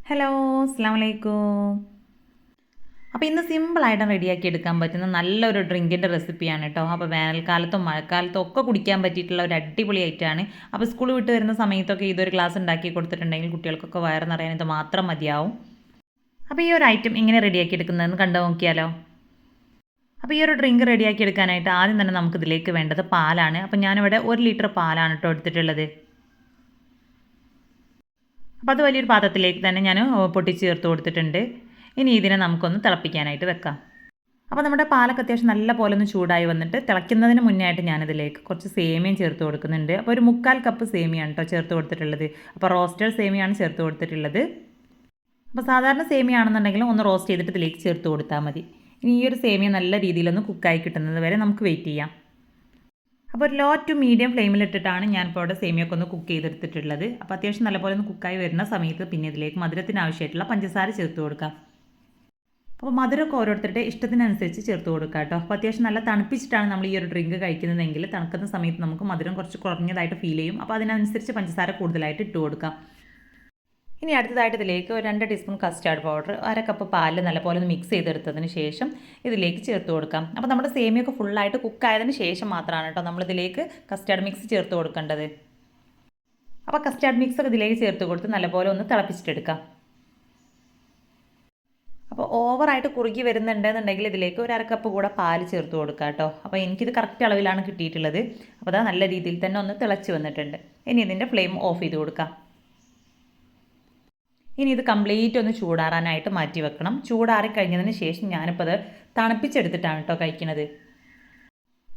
Hello, അസ്സാം വലൈക്കും. അപ്പോൾ ഇന്ന് സിമ്പിളായിട്ട് റെഡിയാക്കി എടുക്കാൻ പറ്റുന്ന നല്ലൊരു ഡ്രിങ്കിൻ്റെ റെസിപ്പിയാണ് കേട്ടോ. അപ്പോൾ വേനൽക്കാലത്തും മഴക്കാലത്തും ഒക്കെ കുടിക്കാൻ പറ്റിയിട്ടുള്ള ഒരു അടിപൊളി ഐറ്റമാണ്. അപ്പോൾ സ്കൂൾ വിട്ട് വരുന്ന സമയത്തൊക്കെ ഇതൊരു ഗ്ലാസ് ഉണ്ടാക്കി കൊടുത്തിട്ടുണ്ടെങ്കിൽ കുട്ടികൾക്കൊക്കെ വയറ് നിറയാൻ ഇത് മാത്രം മതിയാവും. അപ്പോൾ ഈ ഒരു ഐറ്റം എങ്ങനെ റെഡിയാക്കി എടുക്കുന്നതെന്ന് കണ്ടു നോക്കിയാലോ. അപ്പോൾ ഈ ഒരു ഡ്രിങ്ക് റെഡിയാക്കി എടുക്കാനായിട്ട് ആദ്യം തന്നെ നമുക്കിതിലേക്ക് വേണ്ടത് പാലാണ്. അപ്പോൾ ഞാനിവിടെ 1 ലിറ്റർ പാലാണ് കേട്ടോ എടുത്തിട്ടുള്ളത്. അപ്പോൾ അത് വലിയൊരു പാത്രത്തിലേക്ക് തന്നെ ഞാൻ പൊട്ടിച്ച് ചേർത്ത് കൊടുത്തിട്ടുണ്ട്. ഇനി ഇതിനെ നമുക്കൊന്ന് തിളപ്പിക്കാനായിട്ട് വെക്കാം. അപ്പോൾ നമ്മുടെ പാലൊക്കെ അത്യാവശ്യം നല്ല പോലെ ഒന്ന് ചൂടായി വന്നിട്ട് തിളയ്ക്കുന്നതിന് മുന്നേ ആയിട്ട് ഞാനിതിലേക്ക് കുറച്ച് സേമിയയും ചേർത്ത് കൊടുക്കുന്നുണ്ട്. അപ്പോൾ ഒരു 3/4 കപ്പ് സേമിയാണ് കേട്ടോ ചേർത്ത് കൊടുത്തിട്ടുള്ളത്. അപ്പോൾ റോസ്റ്റഡ് സേമിയാണ് ചേർത്ത് കൊടുത്തിട്ടുള്ളത്. അപ്പോൾ സാധാരണ സേമിയ ആണെന്നുണ്ടെങ്കിൽ ഒന്ന് റോസ്റ്റ് ചെയ്തിട്ട് ഇതിലേക്ക് ചേർത്ത് കൊടുത്താൽ മതി. ഇനി ഈ ഒരു സേമിയ നല്ല രീതിയിലൊന്ന് കുക്കായി കിട്ടുന്നത് വരെ നമുക്ക് വെയിറ്റ് ചെയ്യാം. അപ്പോൾ ഒരു ലോ ടു മീഡിയം ഫ്ലെയിമിലിട്ടിട്ടാണ് ഞാനിപ്പോൾ ഇവിടെ സേമിയൊക്കെ ഒന്ന് കുക്ക് ചെയ്തെടുത്തിട്ടുള്ളത്. അപ്പോൾ അത്യാവശ്യം നല്ലപോലെ ഒന്ന് കുക്കായി വരുന്ന സമയത്ത് പിന്നെ ഇതിലേക്ക് മധുരത്തിന് ആവശ്യമായിട്ടുള്ള പഞ്ചസാര ചേർത്ത് കൊടുക്കാം. അപ്പോൾ മധുരമൊക്കെ ഓരോരുത്തരുടെ ഇഷ്ടത്തിനനുസരിച്ച് ചേർത്ത് കൊടുക്കുക കേട്ടോ. അപ്പോൾ അത്യാവശ്യം നല്ല തണുപ്പിച്ചിട്ടാണ് നമ്മൾ ഈ ഒരു ഡ്രിങ്ക് കഴിക്കുന്നതെങ്കിൽ തണുക്കുന്ന സമയത്ത് നമുക്ക് മധുരം കുറച്ച് കുറഞ്ഞതായിട്ട് ഫീൽ ചെയ്യും. അപ്പോൾ അതിനനുസരിച്ച് പഞ്ചസാര കൂടുതലായിട്ട് ഇട്ട് കൊടുക്കാം. ഇനി അടുത്തതായിട്ട് ഇതിലേക്ക് ഒരു 2 ടീസ്പൂൺ കസ്റ്റാർഡ് പൗഡർ, 1/2 കപ്പ് പാലിൽ നല്ലപോലെ ഒന്ന് മിക്സ് ചെയ്തെടുത്തതിന് ശേഷം ഇതിലേക്ക് ചേർത്ത് കൊടുക്കാം. അപ്പോൾ നമ്മുടെ സേമിയൊക്കെ ഫുള്ളായിട്ട് കുക്കായതിന് ശേഷം മാത്രമാണ് കേട്ടോ നമ്മളിതിലേക്ക് കസ്റ്റാർഡ് മിക്സ് ചേർത്ത് കൊടുക്കേണ്ടത്. അപ്പോൾ കസ്റ്റാർഡ് മിക്സ് ഇതിലേക്ക് ചേർത്ത് കൊടുത്ത് നല്ലപോലെ ഒന്ന് തിളപ്പിച്ചിട്ടെടുക്കാം. അപ്പോൾ ഓവറായിട്ട് കുറുകി വരുന്നുണ്ടെന്നുണ്ടെങ്കിൽ ഇതിലേക്ക് ഒരു 1/2 കപ്പ് കൂടെ പാല് ചേർത്ത് കൊടുക്കുക കേട്ടോ. അപ്പോൾ എനിക്കിത് കറക്റ്റ് അളവിലാണ് കിട്ടിയിട്ടുള്ളത്. അപ്പോൾ അതാ നല്ല രീതിയിൽ തന്നെ ഒന്ന് തിളച്ച് വന്നിട്ടുണ്ട്. ഇനി ഇതിൻ്റെ ഫ്ലെയിം ഓഫ് ചെയ്ത് കൊടുക്കാം. ഇനി ഇത് കംപ്ലീറ്റ് ഒന്ന് ചൂടാറാനായിട്ട് മാറ്റി വെക്കണം. ചൂടാറി കഴിഞ്ഞതിന് ശേഷം ഞാനിപ്പോൾ അത് തണുപ്പിച്ചെടുത്തിട്ടാണ് കേട്ടോ കഴിക്കുന്നത്.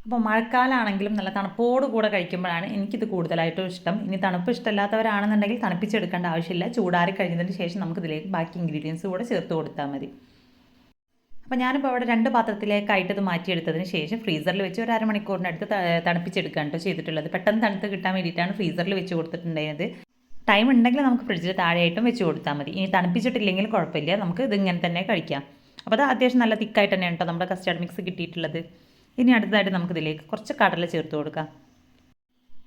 അപ്പോൾ മഴക്കാലമാണെങ്കിലും നല്ല തണുപ്പോട് കൂടെ കഴിക്കുമ്പോഴാണ് എനിക്കിത് കൂടുതലായിട്ടും ഇഷ്ടം. ഇനി തണുപ്പ് ഇഷ്ടമില്ലാത്തവരാണെന്നുണ്ടെങ്കിൽ തണുപ്പിച്ചെടുക്കേണ്ട ആവശ്യമില്ല. ചൂടാറി കഴിഞ്ഞതിന് ശേഷം നമുക്കിതിലേക്ക് ബാക്കി ഇൻഗ്രീഡിയൻസ് കൂടെ ചേർത്ത് കൊടുത്താൽ മതി. അപ്പോൾ ഞാനിപ്പോൾ അവിടെ 2 പാത്രത്തിലേക്കായിട്ട് ഇത് മാറ്റിയെടുത്തതിന് ശേഷം ഫ്രീസറിൽ വെച്ച് ഒരു അരമണിക്കൂറിനടുത്ത് തണുപ്പിച്ചെടുക്കുകയാണ് കേട്ടോ ചെയ്തിട്ടുള്ളത്. പെട്ടെന്ന് തണുത്ത് കിട്ടാൻ വേണ്ടിയിട്ടാണ് ഫ്രീസറിൽ വെച്ച് കൊടുത്തിട്ടുണ്ടായിരുന്നത്. ടൈം ഉണ്ടെങ്കിൽ നമുക്ക് ഫ്രിഡ്ജിൽ താഴെയായിട്ടും വെച്ച് കൊടുത്താൽ മതി. ഇനി തണുപ്പിച്ചിട്ടില്ലെങ്കിൽ കുഴപ്പമില്ല, നമുക്ക് ഇതിങ്ങനെ തന്നെ കഴിക്കാം. അപ്പോൾ അത് അത്യാവശ്യം നല്ല തിക്കായിട്ട് തന്നെയാണ് കേട്ടോ നമ്മുടെ കസ്റ്റാർഡ് മിക്സ് കിട്ടിയിട്ടുള്ളത്. ഇനി അടുത്തതായിട്ട് നമുക്കിതിലേക്ക് കുറച്ച് കടല ചേർത്ത് കൊടുക്കാം.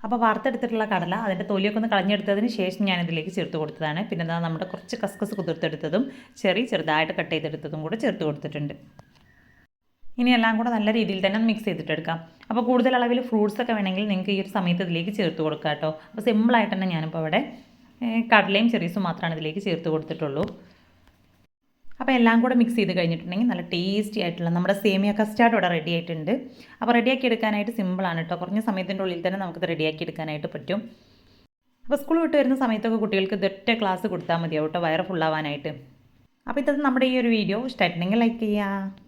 അപ്പോൾ വറുത്തെടുത്തിട്ടുള്ള കടല അതിൻ്റെ തൊലിയൊക്കെ ഒന്ന് കളഞ്ഞെടുത്തതിന് ശേഷം ഞാനിതിലേക്ക് ചേർത്ത് കൊടുത്തതാണ്. പിന്നെ എന്താ നമ്മുടെ കുറച്ച് കസ്കസ് കുതിർത്തെടുത്തതും ചെറുതായിട്ട് കട്ട് ചെയ്തെടുത്തതും കൂടെ ചേർത്ത് കൊടുത്തിട്ടുണ്ട്. ഇനി എല്ലാം കൂടെ നല്ല രീതിയിൽ തന്നെ മിക്സ് ചെയ്തിട്ടെടുക്കാം. അപ്പോൾ കൂടുതൽ അളവിൽ ഫ്രൂട്ട്സൊക്കെ വേണമെങ്കിൽ നിങ്ങൾക്ക് ഈ ഒരു സമയത്ത് ഇതിലേക്ക് ചേർത്ത് കൊടുക്കാം കേട്ടോ. അപ്പോൾ സിമ്പിളായിട്ട് തന്നെ ഞാനിപ്പോൾ അവിടെ കടലയും ചെറീസും മാത്രമാണ് ഇതിലേക്ക് ചേർത്ത് കൊടുത്തിട്ടുള്ളൂ. അപ്പോൾ എല്ലാം കൂടെ മിക്സ് ചെയ്ത് കഴിഞ്ഞിട്ടുണ്ടെങ്കിൽ നല്ല ടേസ്റ്റി ആയിട്ടുള്ള നമ്മുടെ സേമിയ കസ്റ്റാർഡ് ഇവിടെ റെഡി ആയിട്ടുണ്ട്. അപ്പോൾ റെഡിയാക്കി എടുക്കാനായിട്ട് സിമ്പിളാണ് കേട്ടോ. കുറഞ്ഞ സമയത്തിൻ്റെ ഉള്ളിൽ തന്നെ നമുക്കിത് റെഡിയാക്കി എടുക്കാനായിട്ട് പറ്റും. അപ്പോൾ സ്കൂൾ വിട്ട് വരുന്ന സമയത്തൊക്കെ കുട്ടികൾക്ക് ഇതൊറ്റ ക്ലാസ് കൊടുത്താൽ മതിയാവും കേട്ടോ വയറ് ഫുള്ളാവാനായിട്ട്. അപ്പോൾ ഇത് നമ്മുടെ ഈ ഒരു വീഡിയോ ഇഷ്ടമായിട്ടുണ്ടെങ്കിൽ ലൈക്ക് ചെയ്യുക.